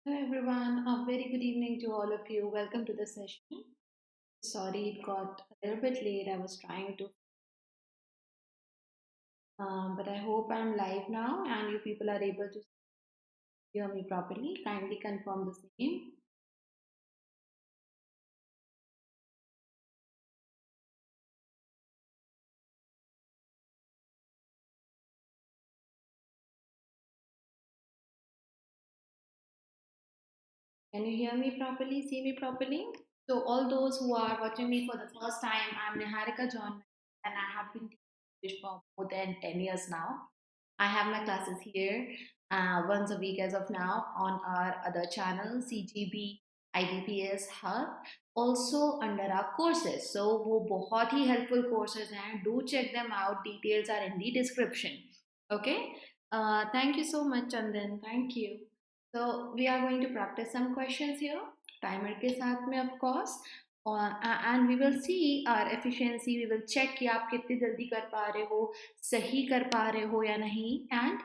Hello everyone, a very good evening to all of you. Welcome to the session. Sorry it got a little bit late. I was trying to, but I hope I'm live now and you people are able to hear me properly. Kindly confirm the same. Can you hear me properly? See me properly? So all those who are watching me for the first time, I'm Niharika John and I have been teaching English for more than 10 years now. I have my classes here once a week as of now on our other channel, CGB IBPS Hub, also under our courses. So वो बहुत ही helpful courses हैं. Do check them out. Details are in the description. Okay. Thank you so much, Chandan. Thank you. So we are going to practice some questions here. Timer के साथ में of course. And we will see our efficiency. We will check कि आप कितनी जल्दी कर पा रहे हो, सही कर पा रहे हो या नहीं. And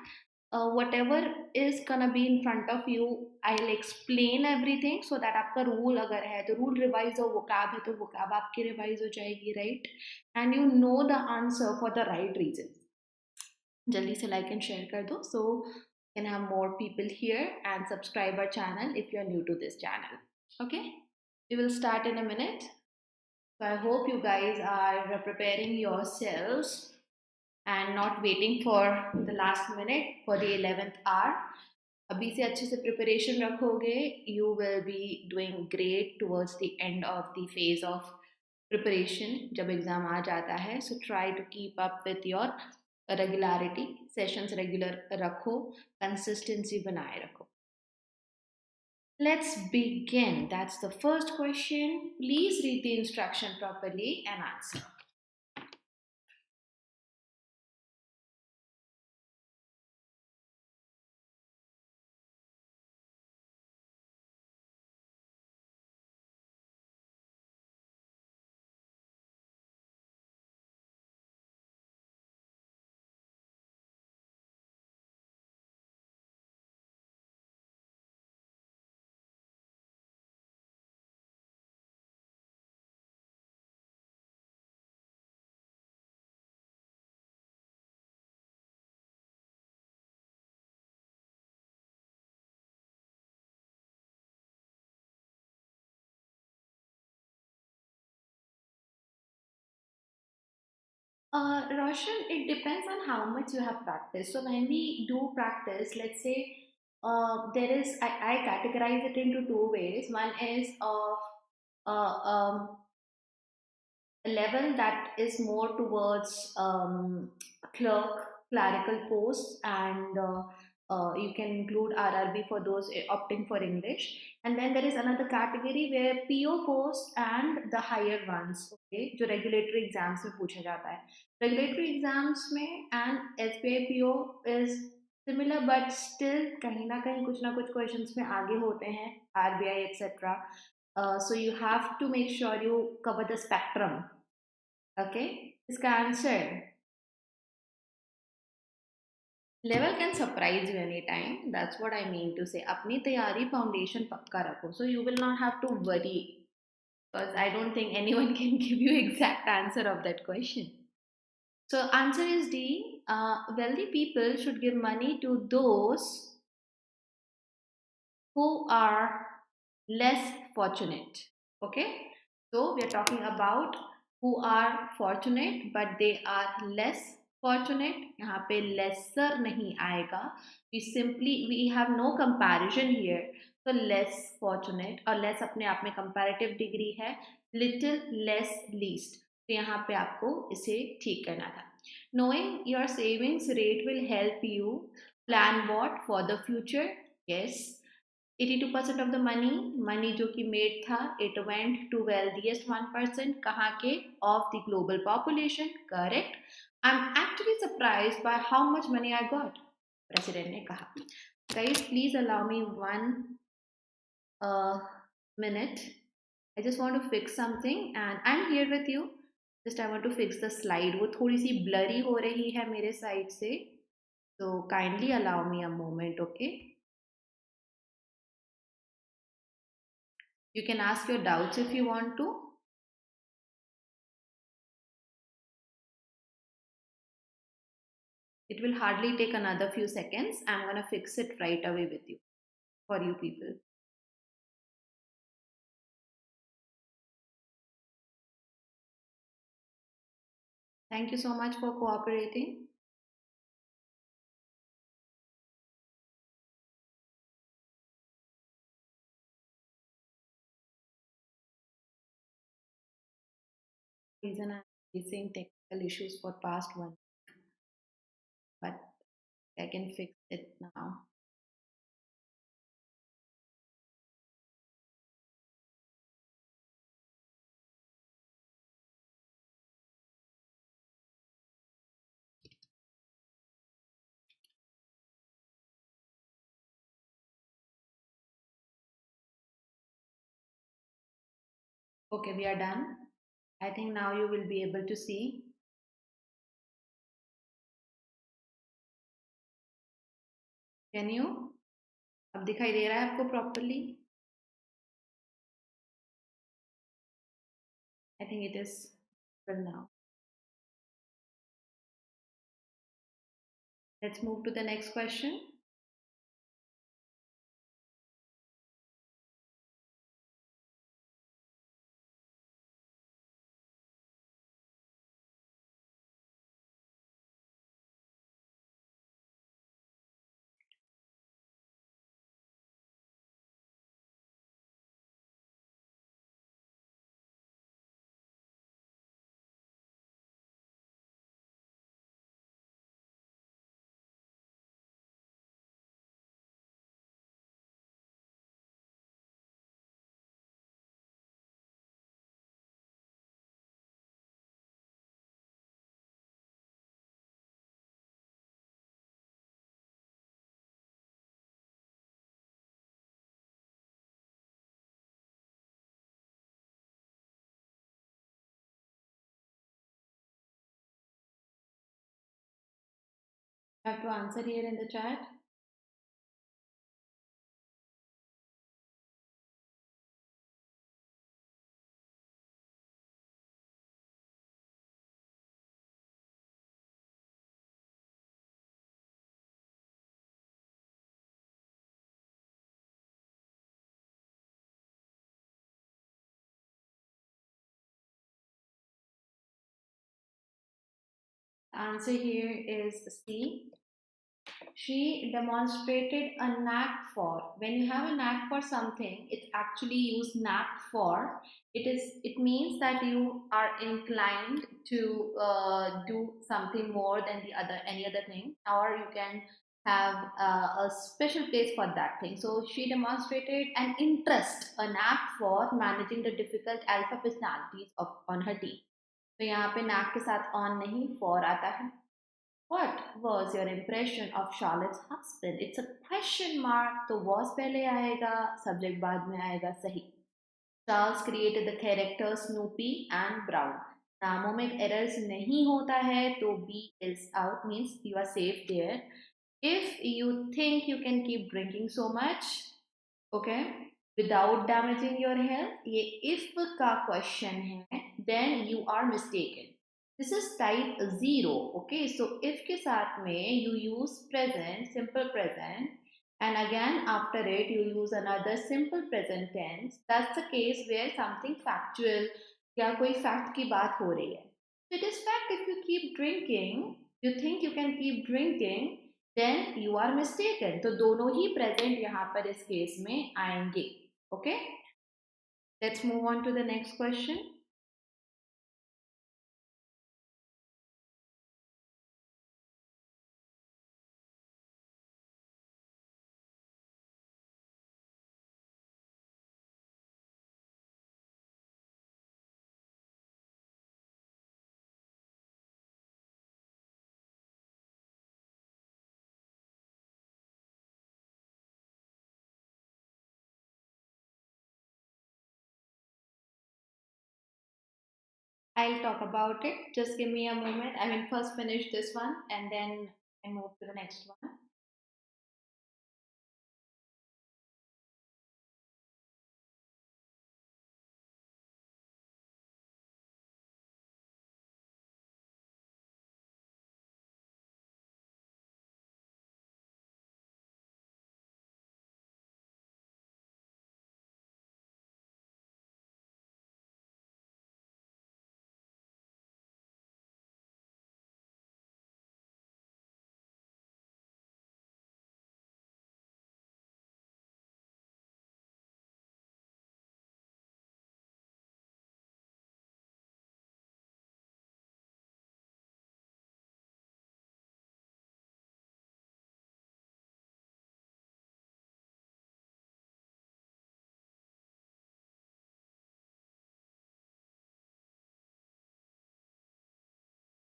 whatever is gonna be in front of you, I'll explain everything so that आपका rule अगर है तो rule revise हो, vocab है तो vocab आपकी revise हो जाएगी, right? And you know the answer for the right reason. जल्दी से like and share कर दो so we can have more people here and subscribe our channel if you're new to this channel. Okay, we will start in a minute. So I hope you guys are preparing yourselves and not waiting for the last minute for the 11th hour. अभी से अच्छे से preparation रखोगे, you will be doing great towards the end of the phase of preparation जब exam आ जाता है. So try to keep up with your regularity, sessions regular रखो, consistency बनाए रखो. Let's begin. That's the first question. Please read the instruction properly and answer. Roshan, it depends on how much you have practiced. So when we do practice, let's say there is, I categorize it into two ways. One is of a level that is more towards clerical posts, and you can include RRB for those opting for English. And then there is another category where PO posts and the higher ones, okay, जो regulatory exams में पूछा जाता है. Regulatory exams में and SBI PO is similar, but still कहीं ना कुछ questions में आगे होते हैं, RBI etc. So you have to make sure you cover the spectrum. Okay, इसका answer level can surprise you any time. That's what I mean to say. अपनी तैयारी फाउंडेशन पक्का रखो, so you will not have to worry because I don't think anyone can give you exact answer of that question. So answer is D. Wealthy people should give money to those who are less fortunate. Okay, so we are talking about who are fortunate but they are less fortunate. यहाँ पे lesser नहीं आएगा. We have no comparison here. So less fortunate और less अपने आप में comparative degree है. Little, less, least. तो यहाँ पे आपको इसे ठीक करना था. Knowing your savings rate will help you plan what for the future. Yes. 82% of the money जो कि made था, it went to wealthiest 1%. कहाँ के? Of the global population. Correct. I'm actually surprised by how much money I got. President ने कहा. Guys, please allow me one minute. I just want to fix something and I'm here with you. Just I want to fix the slide. वो थोड़ी सी blurry हो रही है मेरे side से. So kindly allow me a moment, okay? You can ask your doubts if you want to. It will hardly take another few seconds. I'm going to fix it right away with you, for you people. Thank you so much for cooperating. Reason I'm facing technical issues for past one, but I can fix it now. Okay, we are done. I think now you will be able to see. Can you? अब दिखाई दे रहा है आपको properly? I think it is well now. Let's move to the next question. You have to answer here in the chat. The answer here is C. She demonstrated a knack for. When you have a knack for something, it's actually used knack for. It means that you are inclined to do something more than the other any other thing, or you can have a special place for that thing. So she demonstrated an interest, a knack for managing the difficult alpha personalities of on her team. तो यहाँ पे knack के साथ on नहीं for आता है. What was your impression of Charlotte's husband? It's a question mark. तो was पहले आएगा, subject बाद में आएगा, सही. Charles created the characters Snoopy and Brown. नामों में errors नहीं होता है तो B is out, means you are safe there. If you think you can keep drinking so much, okay, without damaging your health, ये if का question है, then you are mistaken. This is type 0. Okay, so if के साथ में you use present, simple present, and again after it you use another simple present tense. That's the case where something factual या कोई fact की बात हो रही है. It is fact. If you keep drinking, you think you can keep drinking, then you are mistaken. तो दोनों ही present यहाँ पर इस case में आएंगे. Okay, let's move on to the next question. I'll talk about it. Just give me a moment. I will first finish this one and then I move to the next one.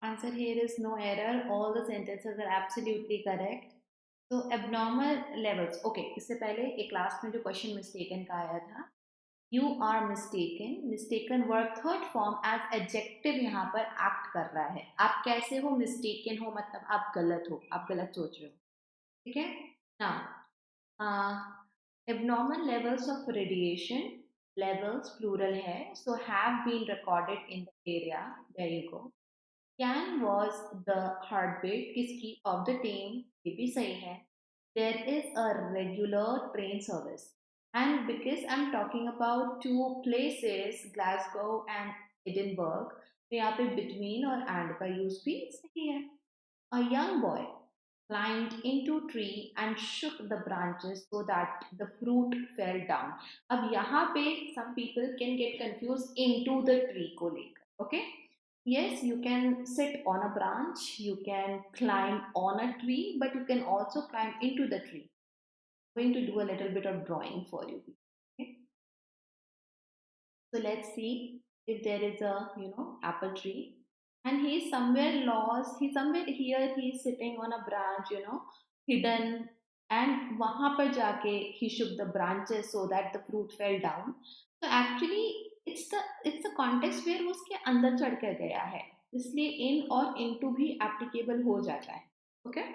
Answer here is no error. All the sentences are absolutely correct. So abnormal levels. Okay, इससे पहले एक class में जो question mistaken का आया था, you are mistaken, mistaken verb third form as adjective यहाँ पर एक्ट कर रहा है. आप कैसे हो मिस्टेकन हो, मतलब आप गलत हो, आप गलत सोच रहे हो. ठीक है ना. abnormal levels of radiation, levels plural है, so have been recorded in the area. There you go. Can was the heartbeat किसकी of the team, ये भी सही है. There is a regular train service, and because I'm talking about two places, Glasgow and Edinburgh, तो यहाँ पे between और and का use भी सही है. A young boy climbed into tree and shook the branches so that the fruit fell down. अब यहाँ पे some people can get confused into the tree को लेकर. Okay. Yes, you can sit on a branch, you can climb on a tree, but you can also climb into the tree. I'm going to do a little bit of drawing for you. Okay? So let's see if there is a apple tree, and he's somewhere lost. He's somewhere here. He's sitting on a branch, hidden. And वहाँ पर जाके he shook the branches so that the fruit fell down. So actually it's the context where वो उसके अंदर चढ़ कर गया है, इसलिए in और into भी applicable हो जाता है. Okay.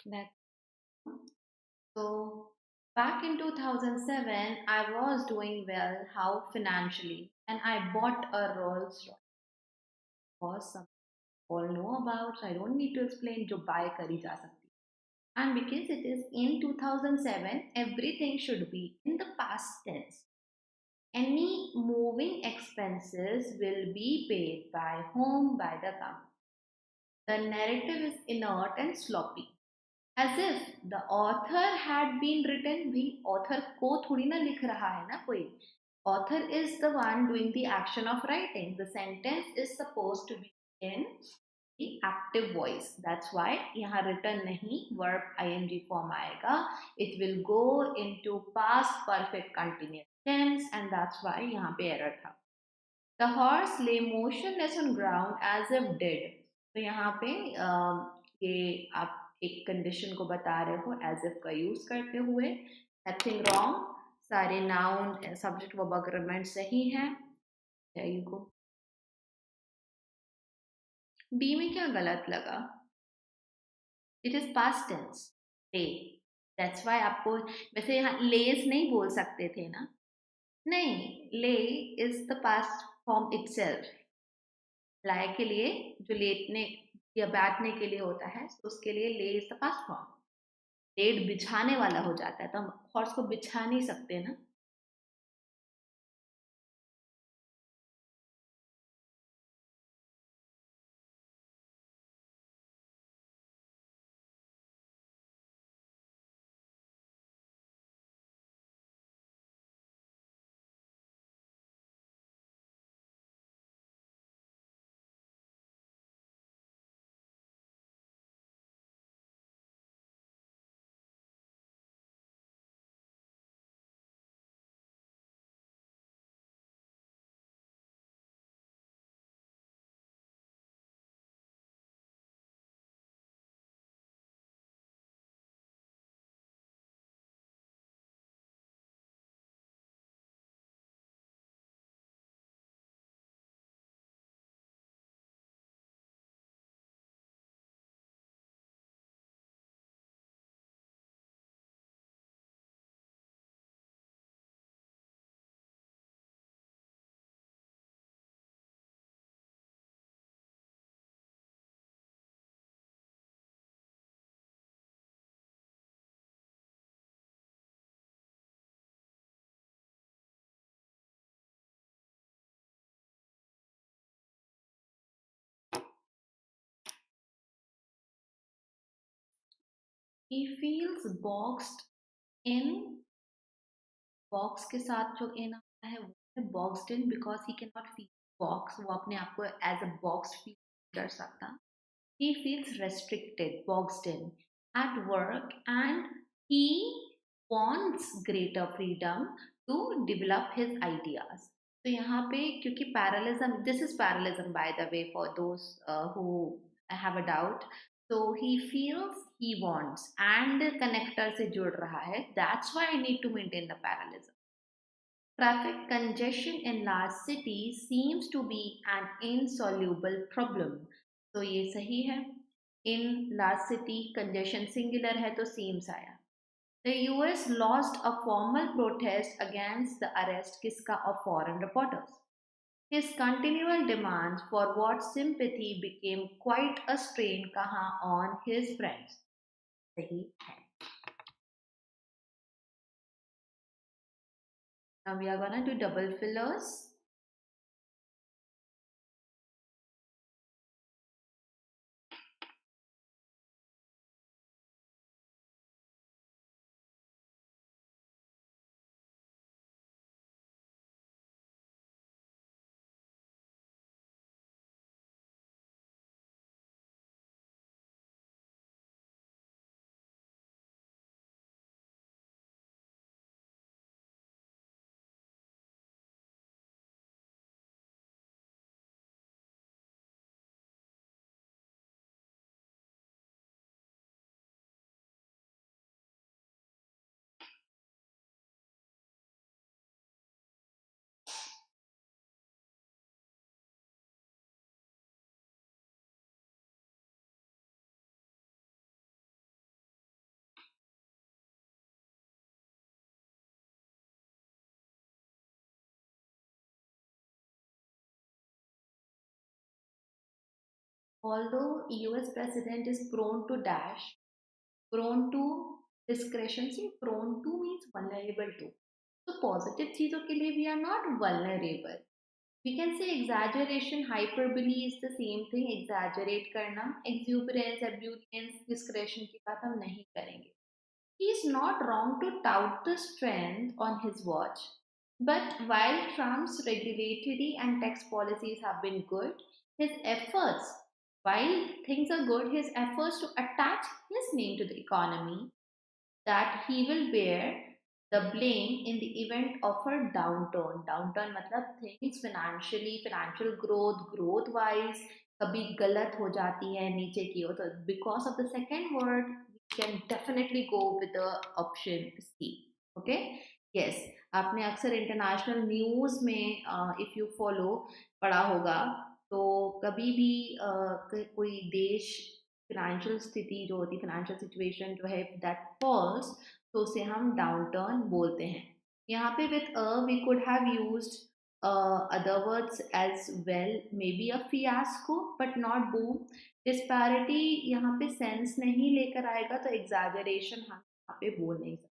That So back in 2007, I was doing well, how financially, and I bought a Rolls Royce. Was some all know about, so I don't need to explain. जो buy करी जा सकती. And because it is in 2007, everything should be in the past tense. Any moving expenses will be paid by whom? By the company. The narrative is inert and sloppy. As if the author had been written. भी author को थोड़ी ना लिख रहा है ना कोई. Author is the one doing the action of writing. The sentence is supposed to be in the active voice. That's why यहाँ written नहीं, verb ing form आएगा. It will go into past perfect continuous tense, and that's why यहाँ पे error था. The horse lay motionless on ground as if dead. तो यहाँ पे ये आप एक कंडीशन को बता रहे हो as if का यूज करते हुए. Nothing wrong. सारे noun subject verb agreement सही है. There you go. B में क्या गलत लगा? It is past tense. Lay. That's why आपको वैसे यहाँ lays नहीं बोल सकते थे ना. नहीं, lay is the past form itself. lie के लिए जो लेटने या बैठने के लिए होता है, उसके लिए lay is the past form. Laid बिछाने वाला हो जाता है, तो हम हॉर्स को बिछा नहीं सकते ना. he feels boxed in, box के साथ जो इन आता है वो है boxed in because he can not feel box, वो अपने आप को एज अ बॉक्स फील कर सकता. He feels restricted, boxed in at work, and he wants greater freedom to develop his ideas. तो यहाँ पे क्योंकि parallelism, this is parallelism by the way for those who have a doubt. So he feels, he wants, and connector से जुड़ रहा है. That's why I need to maintain the parallelism. Traffic congestion in large cities seems to be an insoluble problem. तो ये सही है. In large city congestion singular है तो seems आया. The US lost a formal protest against the arrest किसका of foreign reporters. His continual demands for what sympathy became quite a strain कहाँ on his friends. सही है. Now we are gonna do double fillers. Although US president is prone to dash, prone to discretion, see prone to means vulnerable to. So positive चीजों के लिए we are not vulnerable. We can say exaggeration, hyperbole is the same thing. Exaggerate करना, exuberance, ebullience, discretion की बात हम नहीं करेंगे. He is not wrong to tout the strength on his watch. But while Trump's regulatory and tax policies have been good, his efforts, while things are good, his efforts to attach his name to the economy, that he will bear the blame in the event of a downturn. Downturn मतलब things financially, financial growth, growth wise कभी गलत हो जाती है नीचे की ओर. तो because of the second word, we can definitely go with the option C. Okay? Yes. आपने अक्सर इंटरनेशनल न्यूज में इफ यू फॉलो पढ़ा होगा तो कभी भी कोई देश फाइनेंशियल स्थिति जो होती, फाइनेंशियल सिचुएशन जो है दैट फॉल्स, तो उसे हम डाउनटर्न बोलते हैं. यहाँ पे with we could have used other words as well, maybe a fiasco but not boom. Disparity यहाँ पे सेंस नहीं लेकर आएगा तो एग्जैजरेशन हम यहाँ पे बोल नहीं सकते.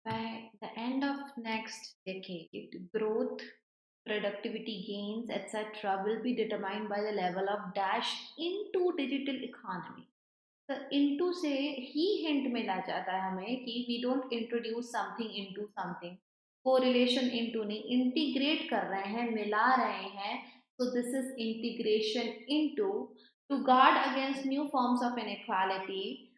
By the end of next decade, growth, productivity gains, etc., will be determined by the level of dash into digital economy. तो into से ही hint मिला जाता है हमें कि we don't introduce something into something. Correlation into नहीं, integrate कर रहे हैं, मिला रहे हैं So this is integration into to guard against new forms of inequality.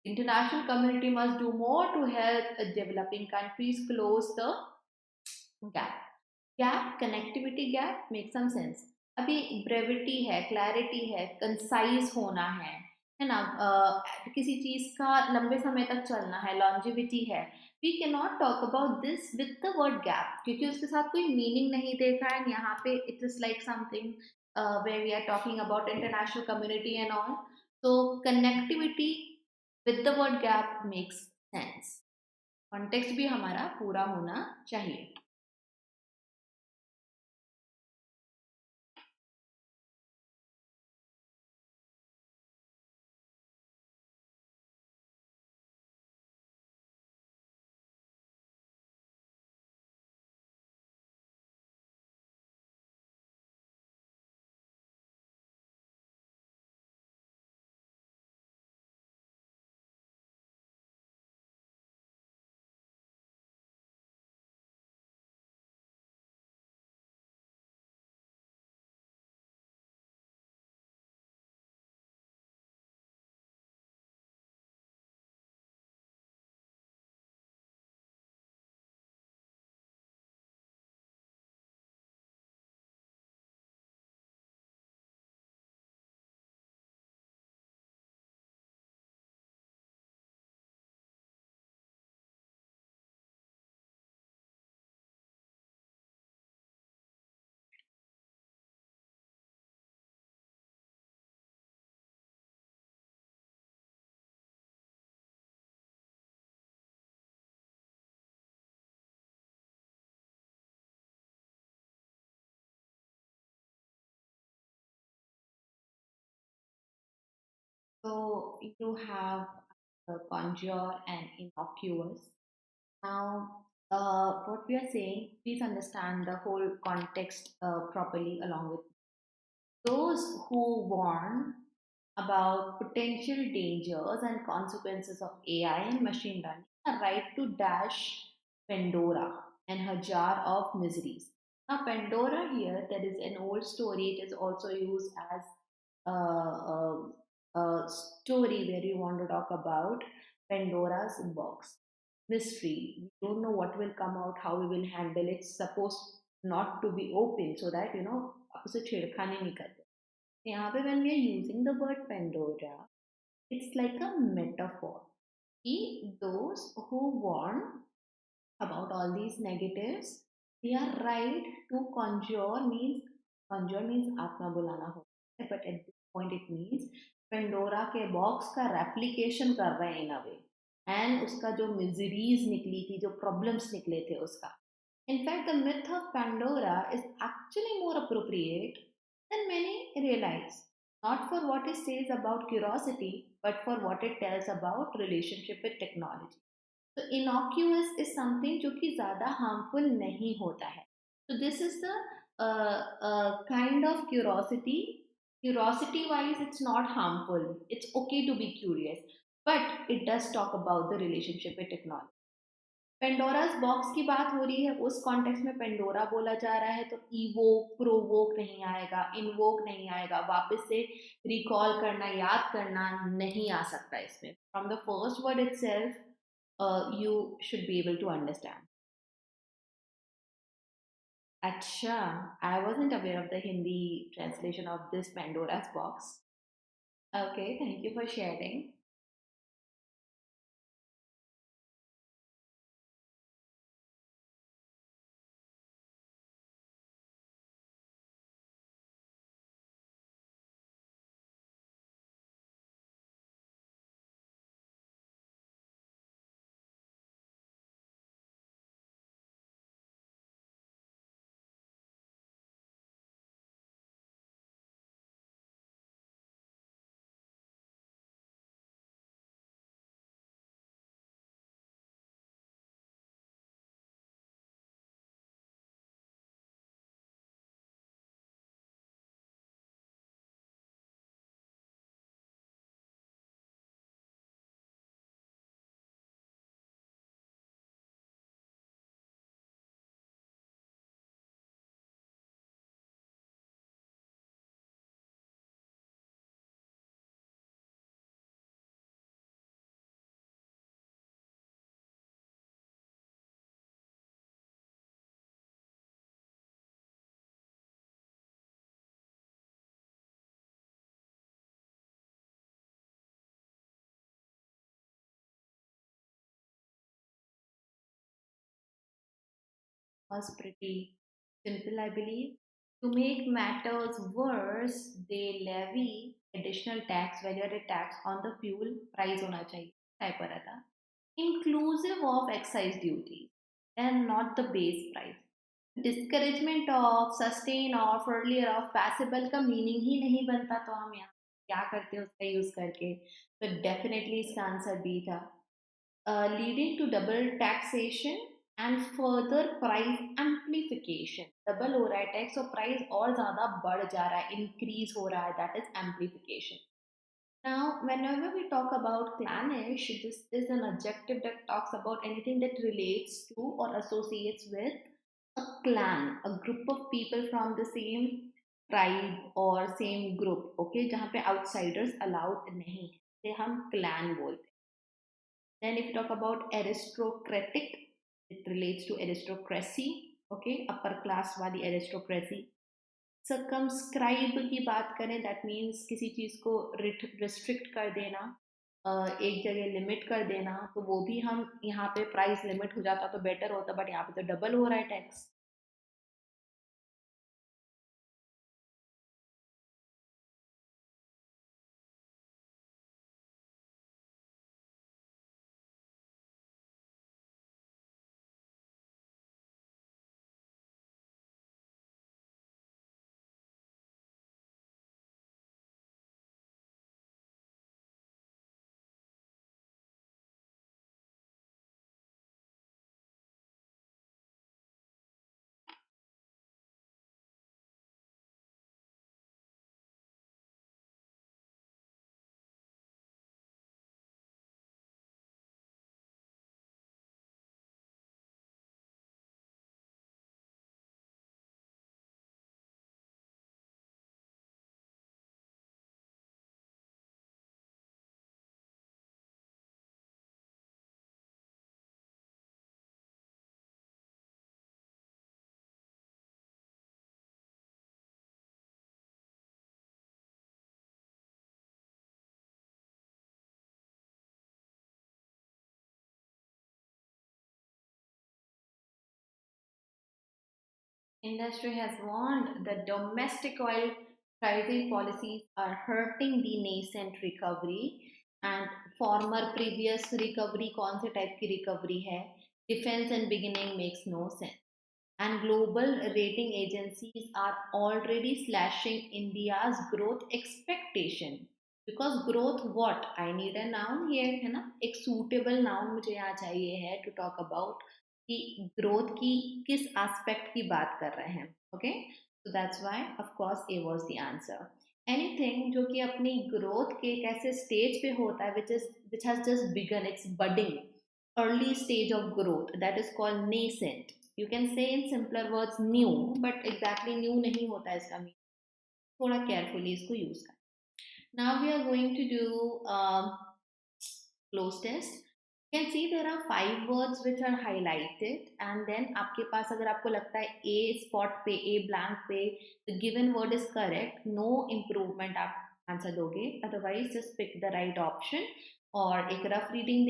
International community must do more to help developing countries close the gap. Gap connectivity gap make some sense. अभी brevity है, clarity है, concise होना है ना. किसी चीज का लंबे समय तक चलना है, लॉन्जिविटी है. We can not talk about this with the word gap क्योंकि उसके साथ कोई मीनिंग नहीं देखा है. यहाँ पे it is like something where we are talking about international community and all. So connectivity with the word gap makes sense. Context भी हमारा पूरा होना चाहिए. So you have conjure and innocuous. Now, what we are saying, please understand the whole context properly along with those who warn about potential dangers and consequences of AI and machine learning are right to dash Pandora and her jar of miseries. Now, Pandora here, that is an old story. It is also used as a story where you want to talk about Pandora's box. Mystery. We don't know what will come out, how we will handle it. Supposed not to be open so that उसे छेड़खानी नहीं करते. यहाँ पे when we are using the word Pandora, it's like a metaphor. कि those who warn about all these negatives, they are right to conjure means आत्मा बुलाना होता है, but at this point it means Pandora के box का replication कर रहे हैं इन अ वे. एंड उसका जो मिजरीज निकली थी, जो प्रॉब्लम्स निकले थे उसका. In fact, the myth of Pandora is actually more appropriate than many realize. Not for what it says about curiosity, but for what it tells about relationship with technology. तो innocuous is something जो कि ज़्यादा harmful नहीं होता है. So this is the kind of curiosity. Curiosity wise, it's not harmful. It's okay to be curious, but it does talk about the relationship with technology. Pandora's box की बात हो रही है, उस कॉन्टेक्स्ट में पेंडोरा बोला जा रहा है, तो इवोक प्रोवोक नहीं आएगा, इनवोक नहीं आएगा, वापस से रिकॉल करना, याद करना नहीं आ सकता इसमें. From the first word itself you should be able to understand. Acha, I wasn't aware of the Hindi translation of this Pandora's box. Okay, thank you for sharing. was pretty simple, I believe. To make matters worse, they levy additional tax, value-added tax on the fuel price होना चाहिए type पर था, inclusive of excise duty and not the base price. Discouragement of, sustain of, earlier of, passable का meaning ही नहीं बनता, तो हम यहाँ क्या करते हैं उसका यूज करके? तो डेफिनेटली इसका आंसर बी था. Leading to double taxation and further price amplification. Double हो रहा है टैक्स और प्राइस और ज्यादा बढ़ जा रहा है, इंक्रीज हो रहा है, that is amplification. Now, whenever we talk about clannish, this is an adjective that talks about anything that relates to or associates with a clan, a group of people from the same tribe or same group. Okay, जहाँ पे outsiders allowed नहीं, से हम clan बोलते हैं. Then if you talk about aristocratic, it relates to aristocracy. Okay, upper class वाली aristocracy. Circumscribe की बात करें, that means किसी चीज को restrict कर देना, एक जगह लिमिट कर देना, तो वो भी हम यहाँ पे प्राइस लिमिट हो जाता तो बेटर होता, बट यहाँ पे तो डबल हो रहा है tax. Industry has warned that domestic oil pricing policies are hurting the nascent recovery, and former previous recovery कौन से type की recovery है? Defense and beginning makes no sense. And global rating agencies are already slashing India's growth expectation. Because growth, what? I need a noun here, है ना? एक suitable noun मुझे यहाँ चाहिए है to talk about कि growth की किस aspect की बात कर रहे हैं. Okay? So that's why, of course, A was the answer. Anything जो कि अपनी growth के एक ऐसे stage पे होता है which has just begun, it's budding, early stage of growth, that is called nascent. You can say in simpler words new, but exactly new नहीं होता है इसका meaning. थोड़ा carefully इसको use करें. Now we are going to do cloze test. You can see there are 5 words which are highlighted, and then आपके पास अगर आपको लगता है A spot पे, A blank पे the given word is correct, no improvement आप answer दोगे, otherwise just pick the right option. और एक रफ रीडिंग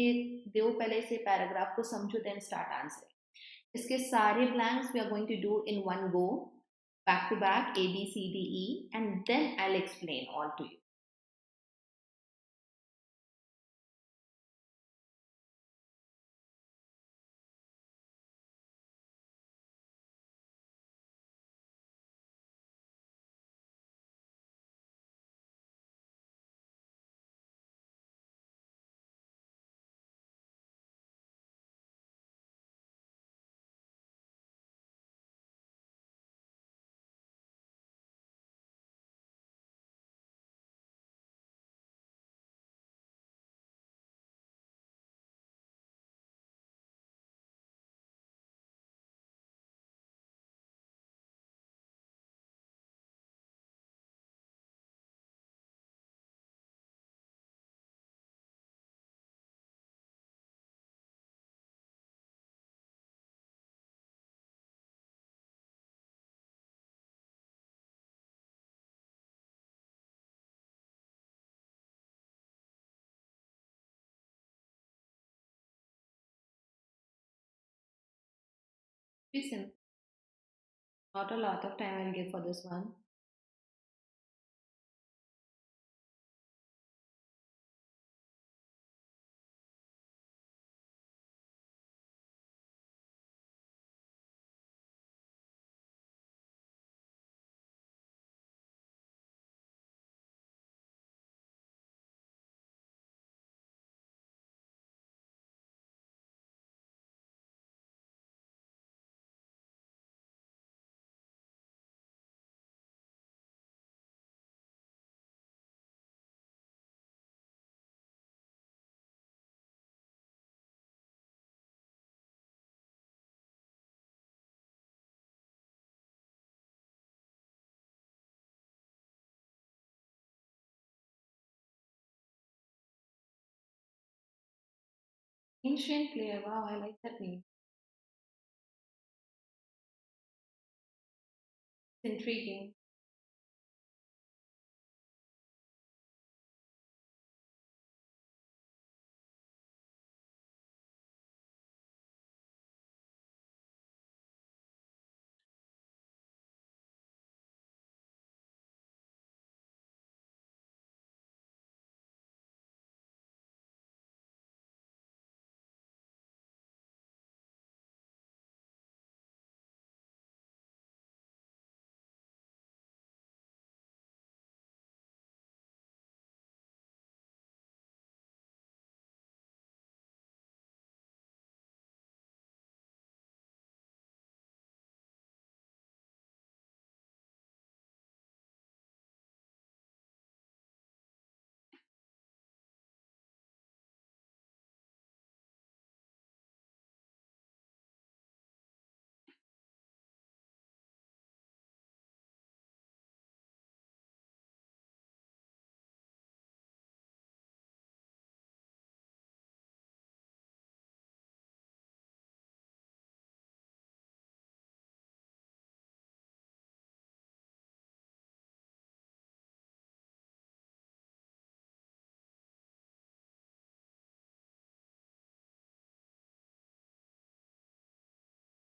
दो पहले से, पैराग्राफ को समझो, देन स्टार्ट आंसर. इसके सारे blanks we are going to do in one go, back to back, ABCDE, and then I will explain all to you. Be simple. Not a lot of time I'll give for this one. Ancient player. Wow, I like that name. It's intriguing.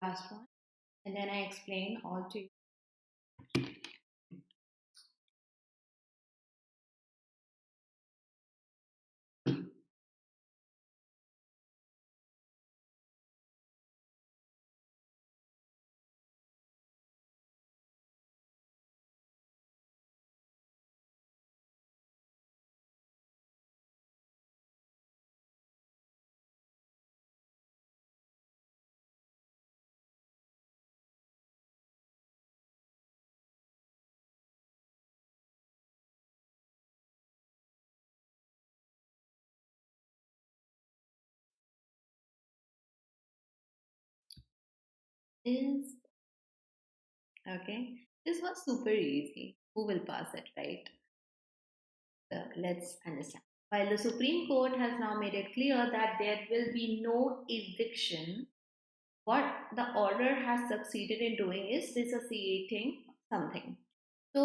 Last one. And then I explain all to you. Is okay. This was super easy. Who will pass it, right? Let's understand. While the Supreme Court has now made it clear that there will be no eviction, what the order has succeeded in doing is dissociating something. तो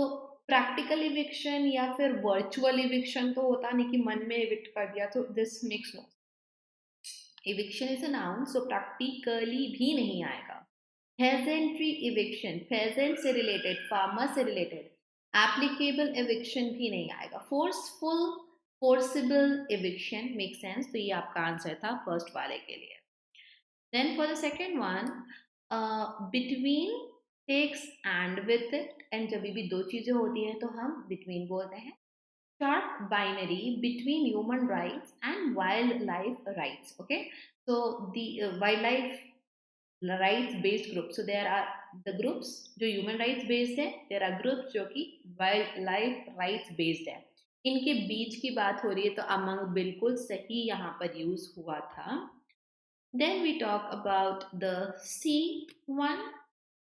practical eviction या फिर virtual eviction तो होता नहीं कि मन में evict कर दिया तो this makes no eviction is a noun so practically भी नहीं आएगा पेजेंट्री इविक्शन पेजेंट से रिलेटेड फार्मर से रिलेटेड एप्लीकेबल इविक्शन भी नहीं आएगा forceful forcible eviction make sense तो ये आपका आंसर था फर्स्ट वाले के लिए then for the second one between takes and with it and जब भी दो चीजें होती हैं तो हम between बोलते हैं sharp binary between human rights and wildlife rights okay so the wildlife rights based groups so there are the groups जो human rights based है there are groups जो कि wildlife rights based है इनके बीच की बात हो रही है तो among बिल्कुल सही यहाँ पर यूज हुआ था then we talk about the C one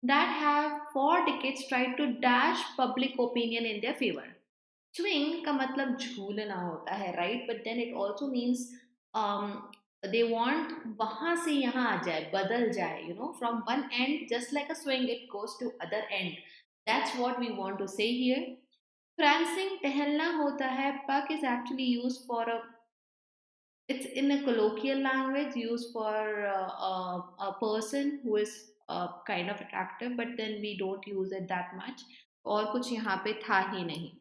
that have for decades tried to dash public opinion in their favor. Swing का मतलब झूलना होता है, right? But then it also means they want वहाँ से यहाँ आ जाए, बदल जाए, you know, from one end, just like a swing, it goes to other end. That's what we want to say here. Prancing टहलना होता है, puck is actually used for a it's in a colloquial language used for a person who is kind of attractive, but then we don't use it that much. और कुछ यहाँ पे था ही नहीं.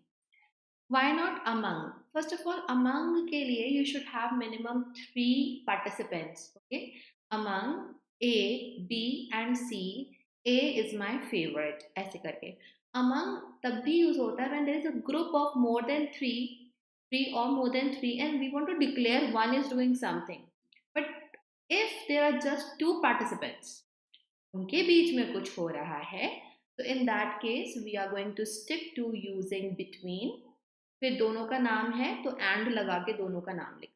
Why not among? First of all, among के लिए you should have minimum 3 participants. Okay, among A, B and C. A is my favorite. ऐसे करके. Among तब भी use होता है when there is a group of more than 3 or more than 3, and we want to declare one is doing something. But if there are just 2 participants, उनके बीच में कुछ हो रहा है, so in that case we are going to stick to using between. फिर दोनों का नाम है तो एंड लगा के दोनों का नाम लिख.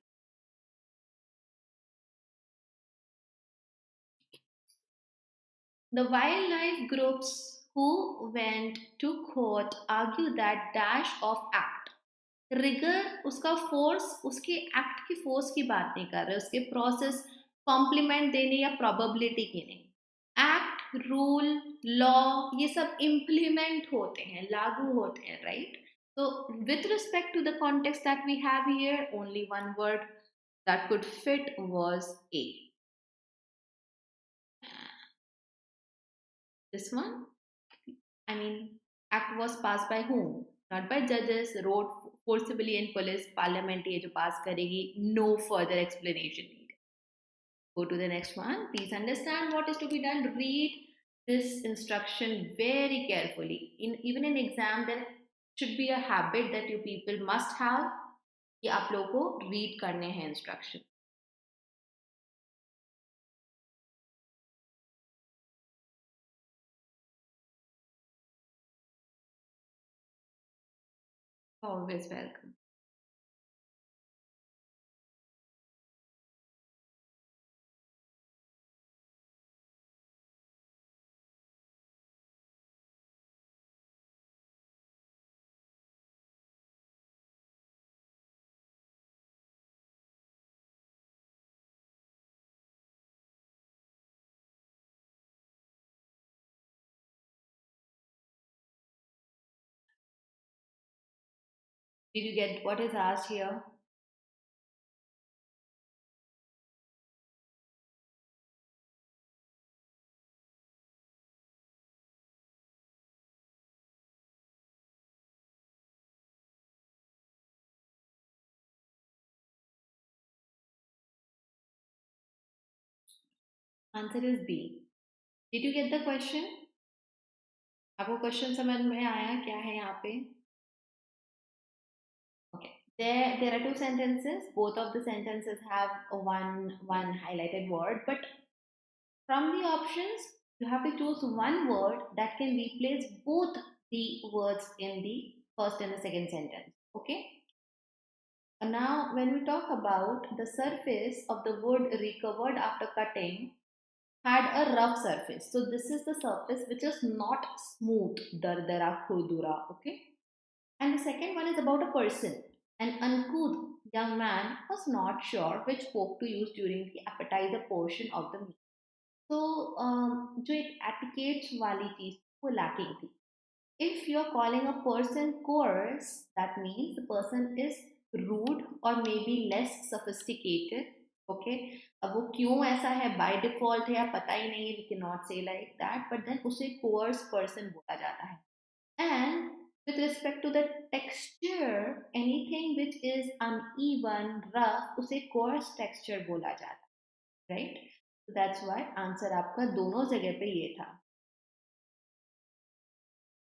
The wildlife groups who went to court argue that dash of act. Rigour उसका फोर्स, उसके एक्ट की फोर्स की बात नहीं कर रहे, उसके प्रोसेस, कॉम्प्लीमेंट देने या प्रोबेबिलिटी की नहीं. एक्ट, रूल, लॉ ये सब इम्प्लीमेंट होते हैं, लागू होते हैं, right? So with respect to the context that we have here, only one word that could fit was A. This one, I mean, act was passed by whom? Not by judges, wrote forcibly in police, parliament ये जो pass करेगी, no further explanation needed. Go to the next one. Please understand what is to be done. Read this instruction very carefully. Even in exam, there should be a habit that you people must have कि आप लोगों को read करने हैं instruction. Always welcome. Did you get what is asked here? Answer is B. Did you get the question? आपको question समझ में आया क्या है यहाँ पे? Okay. There are 2 sentences. Both of the sentences have one highlighted word, but from the options you have to choose one word that can replace both the words in the first and the second sentence. Okay. Now, when we talk about the surface of the wood recovered after cutting, had a rough surface. So this is the surface which is not smooth, dardara, khurdura, okay? And the second one is about a person. An uncouth young man was not sure which fork to use during the appetizer portion of the meal. So, जो एक etiquette वाली चीज वो lacking थी. If you're calling a person coarse, that means the person is rude or maybe less sophisticated. Okay, अब वो क्यों ऐसा है बाय डिफॉल्ट है या पता ही नहीं है, वी कैन नॉट से लाइक दैट, बट देन उसे कोर्स पर्सन बोला जाता है. And with respect to the texture, anything which is uneven, rough, उसे coarse texture बोला जाता है, right? So that's why answer आपका दोनों जगह पे ये था.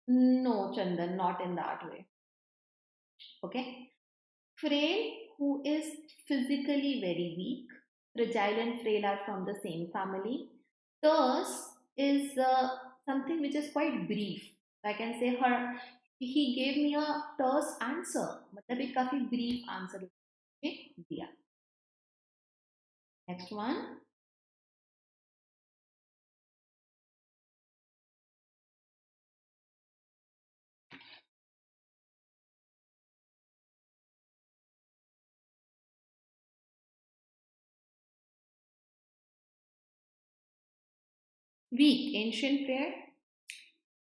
No, Chandan, not in that way. Okay. Frail, who is physically very weak. Fragile and frail are from the same family. Terse is something which is quite brief. I can say he gave me a terse answer. मतलब एक काफी brief answer दिया. Next one. Weak, ancient prayer.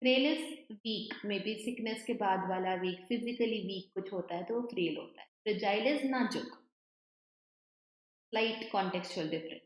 Frail is weak, maybe sickness के बाद वाला week, physically weak कुछ होता है तो वो फ्रेल होता है. फ्रेजाइल इज नाजुक, slight contextual difference.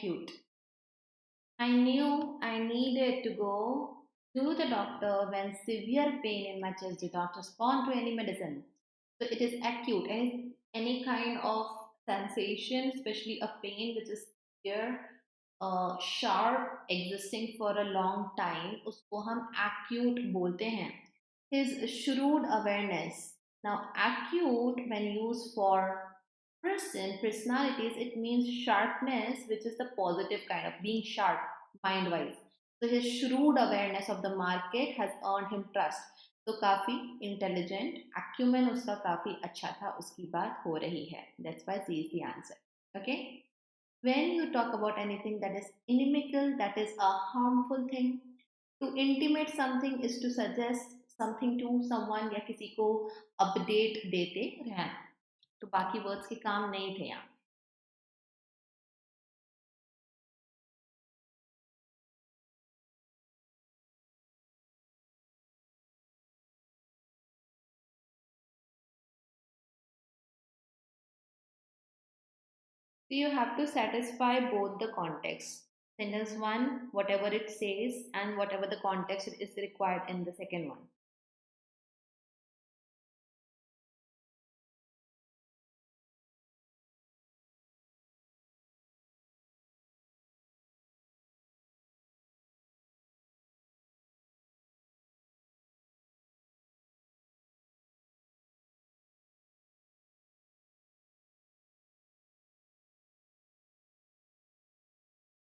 acute. I knew I needed to go to the doctor when severe pain in my chest did not respond to any medicine. So it is acute. Any kind of sensation, especially a pain which is severe, sharp, existing for a long time, उसको हम acute बोलते हैं. His shrewd awareness. Now, acute, when used for personalities, it means sharpness, which is the positive kind of being sharp mind wise. So his shrewd awareness of the market has earned him trust. तो काफी intelligent, acumen उसका काफी अच्छा था, उसकी बात हो रही है. That's why C is the answer. Okay. When you talk about anything that is inimical, that is a harmful thing. To intimate something is to suggest something to someone या किसी को अपडेट देते रहना. तो बाकी वर्ड्स के काम नहीं थे यहाँ. So you have to satisfy both the contexts. Sentence 1, whatever it says, and whatever the context is required in the second one.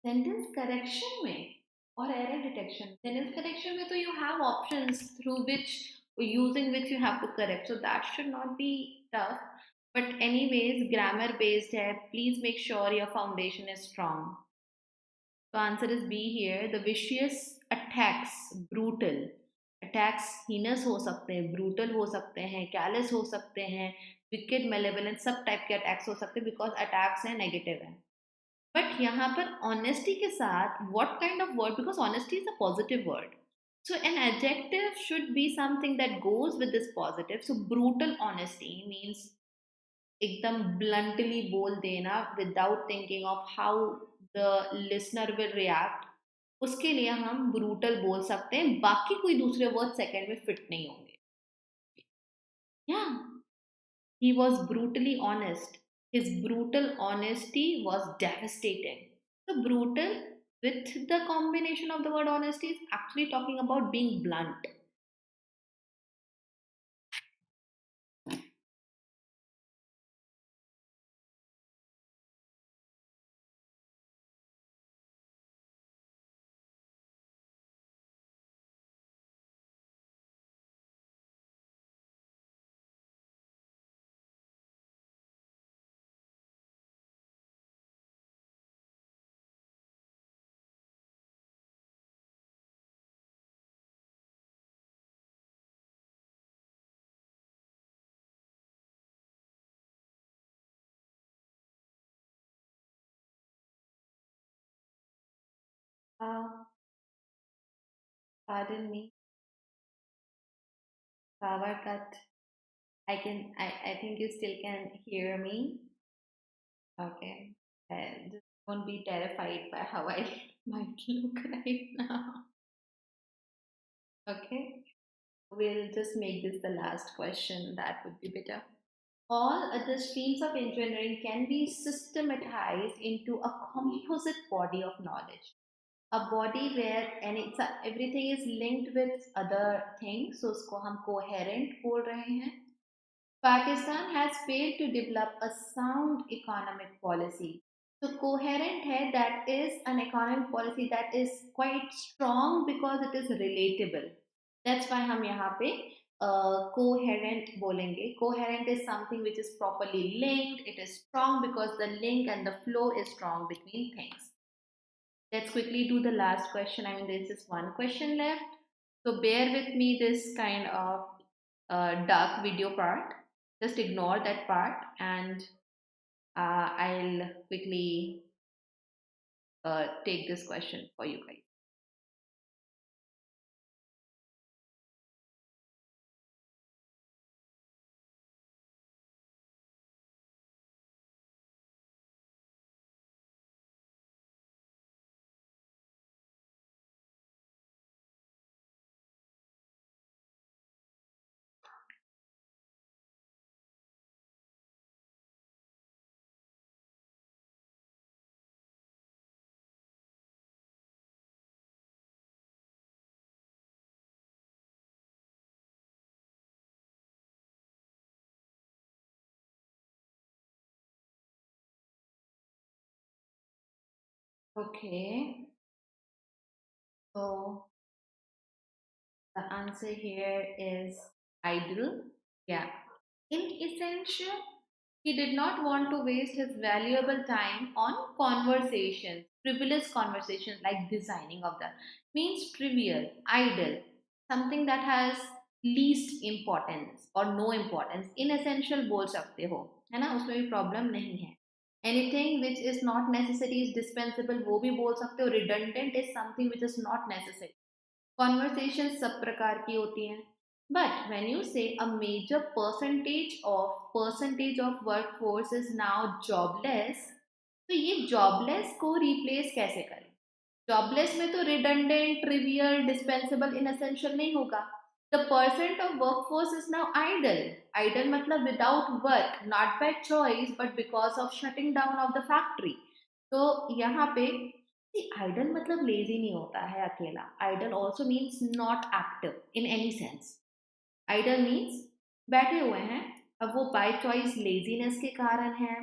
Sentence correction में और error detection. Sentence correction में तो you have options through which, using which you have to correct. So that should not be tough. But anyways, grammar based है. Please make sure your foundation is strong. So answer is B here. The vicious attacks, brutal. Attacks heinous हो सकते हैं, brutal हो सकते हैं, callous हो सकते हैं, wicked, malevolent, सब type के attacks हो सकते हैं because attacks हैं negative है. बट यहाँ पर ऑनेस्टी के साथ what kind of word, because honesty is a positive word, so an adjective should be something that goes with this positive. So brutal honesty means एकदम bluntly बोल देना without thinking of how the listener will react. उसके लिए हम brutal बोल सकते हैं, बाकी कोई दूसरे वर्ड सेकंड में फिट नहीं होंगे. Yeah, he was brutally honest. His brutal honesty was devastating. So, brutal with the combination of the word honesty is actually talking about being blunt. Uh, Pardon me, power cut. I think you still can hear me. Okay. Just don't be terrified by how I might look right now. Okay. We'll just make this the last question. That would be better. All other streams of engineering can be systematized into a composite body of knowledge. A body where everything is linked with other things. So usko hum coherent बोल रहे हैं. Pakistan has failed to develop a sound economic policy. So coherent है, that is an economic policy that is quite strong because it is relatable. That's why हम यहाँ पे coherent बोलेंगे. Coherent is something which is properly linked. It is strong because the link and the flow is strong between things. Let's quickly do the last question. I mean, there's just one question left. So bear with me this kind of dark video part. Just ignore that part and I'll quickly take this question for you guys. Okay, so the answer here is idle. Yeah. In essential, he did not want to waste his valuable time on conversations, frivolous conversations like designing of that. Means trivial, idle, something that has least importance or no importance. Inessential बोल सकते हो, है ना? उसमें भी problem नहीं है. Anything which is not necessary is dispensable वो भी बोल सकते हो. Redundant is something which is not necessary. Conversations सब प्रकार की होती हैं. But when you say a major percentage of workforce is now jobless, तो ये jobless को replace कैसे करें? Jobless में तो redundant, trivial, dispensable, inessential नहीं होगा. The percent of workforce is now idle. Idle मतलब without work, not by choice, but because of shutting down of the factory. तो यहाँ पे आइडल मतलब लेजी नहीं होता है अकेला. Idle also means not active in any sense. Idle means बैठे हुए हैं. अब वो बाय चॉइस लेजीनेस के कारण है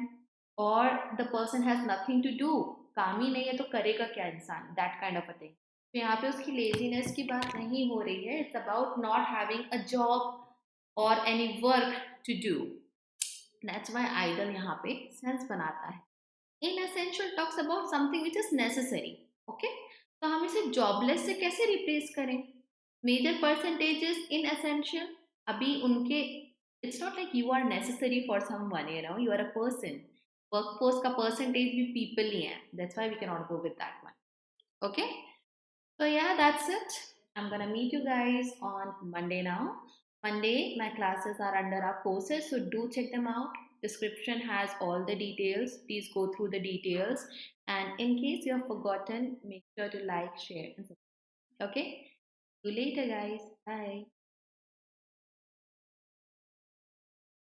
और the person has nothing to do. काम ही नहीं है तो करेगा क्या इंसान. That kind of a thing. तो यहाँ पे उसकी लेजीनेस की बात नहीं हो रही है. It's about not having a job और any work to do. That's why idle यहाँ पे सेंस बनाता है. Inessential talks about something which is necessary. Okay, तो हम इसे जॉबलेस से कैसे रिप्लेस करें? Major percentage is inessential. अभी उनके it's not like you are necessary for someone, you know, you are a person. Workforce का परसेंटेज भी पीपल ही है. That's why we can not go with that one. Okay, so yeah, that's it. I'm gonna meet you guys on Monday now. Monday, my classes are under our courses, so do check them out. Description has all the details. Please go through the details. And in case you have forgotten, make sure to like, share, and subscribe. Okay? See you later, guys. Bye.